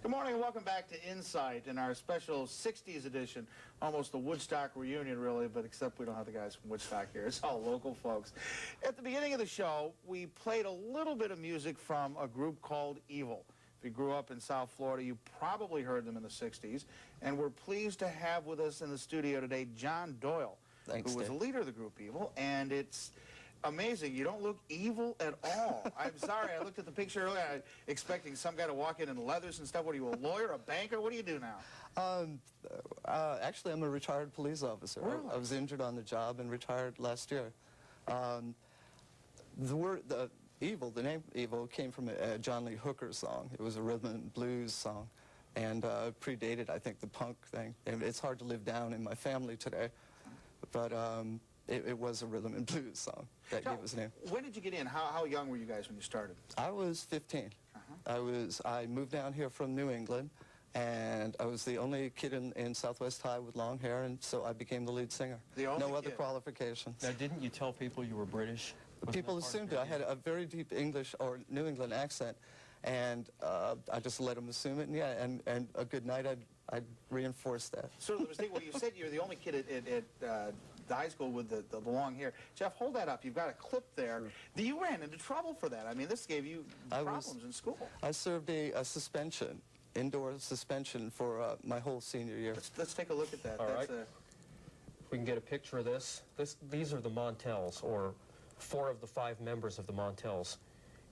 Good morning and welcome back to Insight in our special 60s edition. Almost a Woodstock reunion, really, but except we don't have the guys from Woodstock here. It's all local folks. At the beginning of the show, we played a little bit of music from a group called Evil. If you grew up in South Florida, you probably heard them in the 60s. And we're pleased to have with us in the studio today John Doyle, who was the leader of the group Evil. And it's amazing. You don't look evil at all. I'm sorry. I looked at the picture earlier expecting some guy to walk in leathers and stuff. What are you, a lawyer, a banker? What do you do now? Actually, I'm a retired police officer. Really? I was injured on the job and retired last year. The name Evil came from a John Lee Hooker song. It was a rhythm and blues song and predated, I think, the punk thing. And it's hard to live down in my family today, but it was a rhythm and blues song that gave us a name. When did you get in? How young were you guys when you started? I was 15. I moved down here from New England, and I was the only kid in Southwest High with long hair, and so I became the lead singer. No other qualifications. Now, didn't you tell people you were British? People assumed it. I had a very deep English or New England accent, and I just let them assume it, and yeah, and a good night I'd reinforce that. So there was well, you said you were the only kid at the high school with the long hair. Jeff, hold that up. You've got a clip there. Sure. You ran into trouble for that. I mean, this gave you problems in school. I served a suspension, indoor suspension for my whole senior year. Let's take a look at that. All right. If we can get a picture of this. These are the Montels, or 4 of the 5 members of the Montels.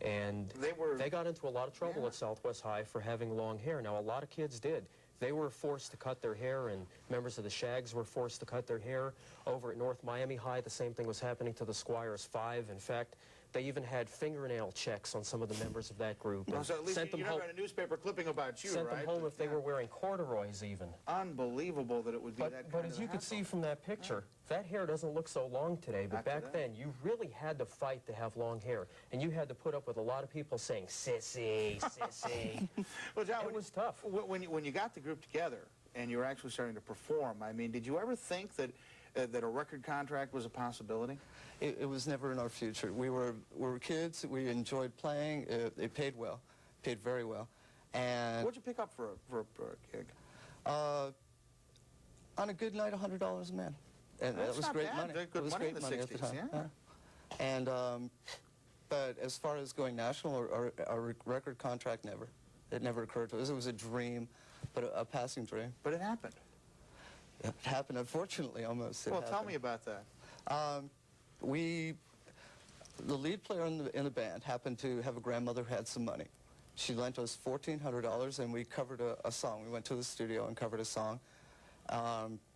And they got into a lot of trouble at Southwest High for having long hair. Now, a lot of kids did. They were forced to cut their hair, and members of the Shags were forced to cut their hair. Over at North Miami High, the same thing was happening to the Squires 5. In fact, they even had fingernail checks on some of the members of that group. Well, so at least you never had a newspaper clipping about you, sent them home if they were wearing corduroys, even. Unbelievable that it would be that kind But as you could see from that picture, that hair doesn't look so long today, but back then, you really had to fight to have long hair. And you had to put up with a lot of people saying, sissy, sissy. Well, John, it was tough. When you got the group together and you were actually starting to perform, I mean, did you ever think that a record contract was a possibility? It was never in our future. We were kids. We enjoyed playing. It paid well, paid very well. And what'd you pick up for a gig? On a good night, $100 a man, and that was great money. Good money in the 60s, at the time. Yeah. And but as far as going national or a record contract, never. It never occurred to us. It was a dream, but a passing dream. But it happened. It happened, unfortunately, almost. Well, tell me about that. The lead player in the band happened to have a grandmother who had some money. She lent us $1,400, and we covered a song. We went to the studio and covered a song,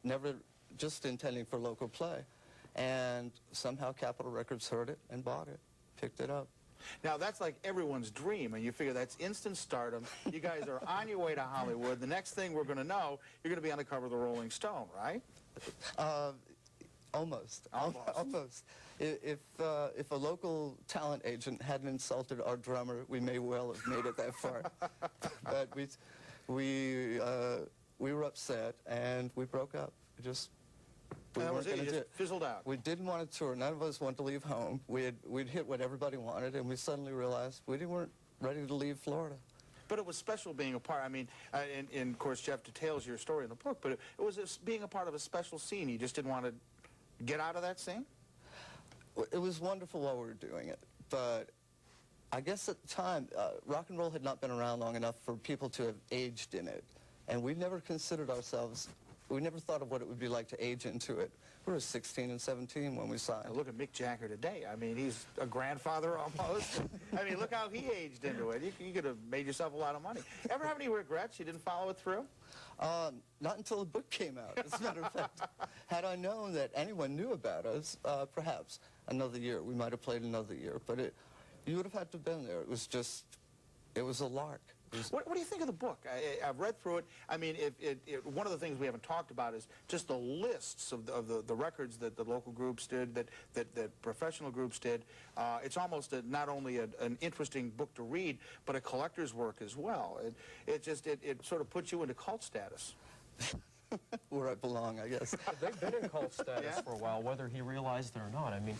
never just intending for local play. And somehow Capitol Records heard it and bought it, picked it up. Now, that's like everyone's dream, and you figure that's instant stardom. You guys are on your way to Hollywood. The next thing we're going to know, you're going to be on the cover of the Rolling Stone, right? Almost. If a local talent agent hadn't insulted our drummer, we may well have made it that far. But we were upset, and we broke up. Just fizzled out. We didn't want to tour. None of us wanted to leave home. We'd hit what everybody wanted, and we suddenly realized we weren't ready to leave Florida. But it was special being a part. I mean, and of course, Jeff details your story in the book, but it was being a part of a special scene. You just didn't want to get out of that scene? It was wonderful while we were doing it, but I guess at the time, rock and roll had not been around long enough for people to have aged in it, and we never considered ourselves. We never thought of what it would be like to age into it. We were 16 and 17 when we signed. Now look at Mick Jagger today. I mean, he's a grandfather almost. I mean, look how he aged into it. You could have made yourself a lot of money. Ever have any regrets? You didn't follow it through? Not until the book came out, as a matter of fact. Had I known that anyone knew about us, perhaps another year. We might have played another year. But you would have had to have been there. It was a lark. What do you think of the book? I've read through it. I mean, one of the things we haven't talked about is just the lists of the records that the local groups did, that professional groups did. It's almost not only an interesting book to read, but a collector's work as well. It sort of puts you into cult status. where I belong, I guess. They've been in cult status for a while, whether he realized it or not. I mean,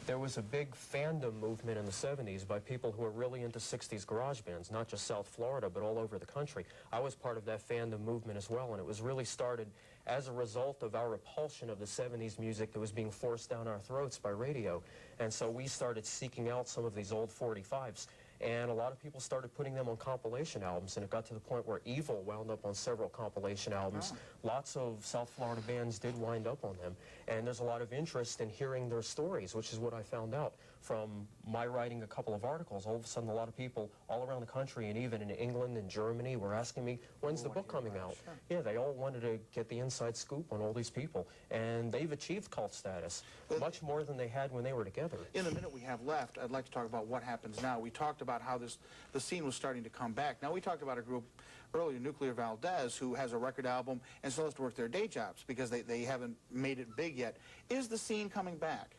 there was a big fandom movement in the 70s by people who were really into 60s garage bands, not just South Florida, but all over the country. I was part of that fandom movement as well, and it was really started as a result of our repulsion of the 70s music that was being forced down our throats by radio. And so we started seeking out some of these old 45s. And a lot of people started putting them on compilation albums, and it got to the point where Evil wound up on several compilation albums. Lots of South Florida bands did wind up on them, and there's a lot of interest in hearing their stories, which is what I found out from my writing a couple of articles. All of a sudden, a lot of people all around the country, and even in England and Germany, were asking me, when's the book coming out? Sure. Yeah, they all wanted to get the inside scoop on all these people, and they've achieved cult status, much more than they had when they were together. In the minute we have left, I'd like to talk about what happens now. We talked about how the scene was starting to come back. Now, we talked about a group earlier, Nuclear Valdez, who has a record album and still has to work their day jobs because they haven't made it big yet. Is the scene coming back?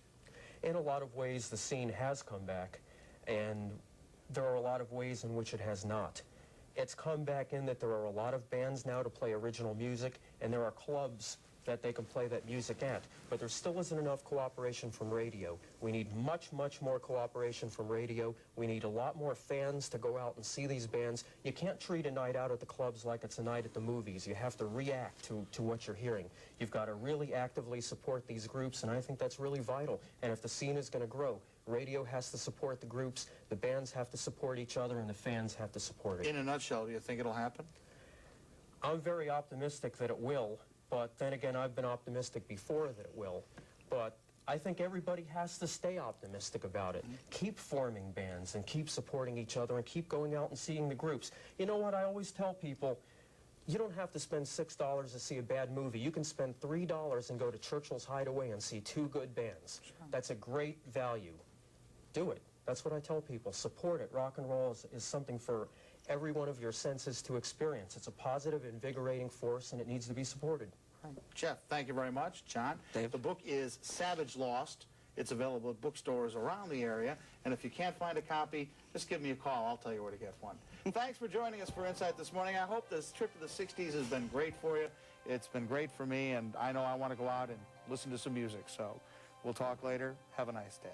In a lot of ways, the scene has come back, and there are a lot of ways in which it has not. It's come back in that there are a lot of bands now to play original music, and there are clubs that they can play that music at. But there still isn't enough cooperation from radio. We need much, much more cooperation from radio. We need a lot more fans to go out and see these bands. You can't treat a night out at the clubs like it's a night at the movies. You have to react to what you're hearing. You've got to really actively support these groups, and I think that's really vital. And if the scene is going to grow, radio has to support the groups, the bands have to support each other, and the fans have to support it. In a nutshell, do you think it'll happen? I'm very optimistic that it will. But then again, I've been optimistic before that it will. But I think everybody has to stay optimistic about it. Keep forming bands and keep supporting each other and keep going out and seeing the groups. You know what? I always tell people, you don't have to spend $6 to see a bad movie. You can spend $3 and go to Churchill's Hideaway and see 2 good bands. That's a great value. Do it. That's what I tell people. Support it. Rock and roll is something for every one of your senses to experience. It's a positive, invigorating force, and it needs to be supported. Jeff, thank you very much. John, Dave. The book is Savage Lost. It's available at bookstores around the area, and if you can't find a copy, just give me a call. I'll tell you where to get one. Thanks for joining us for Insight this morning. I hope this trip to the 60s has been great for you. It's been great for me, and I know I want to go out and listen to some music, so we'll talk later. Have a nice day.